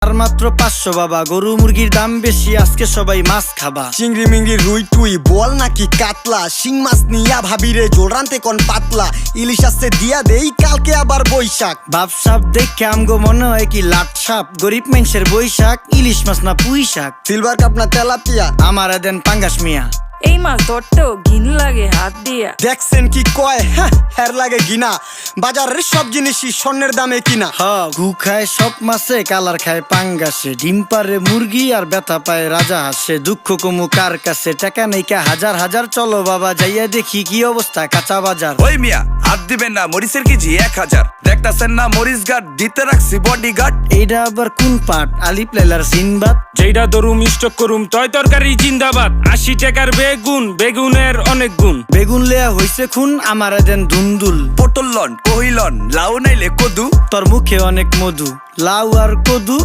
আর মাত্র 500 বাবা। গরু মুরগির দাম বেশি, আজকে সবাই মাছ খাবা। চিংড়ি মিংড়ি রুই টুই বল নাকি কাতলা, শিং মাছ নিয়া ভাবিরে জোল রানতে কোন পাতলা, ইলিশ আসছে দিয়া দেই কালকে আবার বৈশাখ। বাপ সাপ দেখে আমগো মনে হয় কি লাট সাপ, গরিব মানুষের বৈশাখ, ইলিশ মাছ না পুঁই শাক। সিলভার কাপ না তেলাপিয়া, আমার দেন পাঙ্গাস মিয়া। এই মাছ ধরতেও ঘিন লাগে হাত দিয়া। দেখছেন কি কয়, হের লাগে গিনা, বাজারের সব জিনিসই স্বর্ণের দামে কিনা। ঘু খায় সব মাছে, কালার খায় পাঙ্গাসে, ডিম পারে মুরগি আর ব্যথা পায় রাজা হাসে। দুঃখ কমু কার কাছে, টাকা নেই কা হাজার হাজার, চলো বাবা যাইয়া দেখি কি অবস্থা কাঁচা বাজার। ওই মিয়া হাত দিবেন না, মরিচের কেজি 1000। দেখতাছেন না মরিচ গার্ড দিতে রাখছি বডি গার্ড। এইটা আবার কোন পাট, আলিপ লাইলার সিনবাদ? যেইটা দরুম স্টক করুম তয় তরকারি জিন্দাবাদ। 80 টাকার বেগুন, বেগুনের অনেক গুণ। বেগুন লেয়া হইছে খুন, আমার দেন ধুন্দুল। পটল লন কহিলন লাউ নাইলে কদু। তোর মুখে অনেক মধু, লাউ আর কদু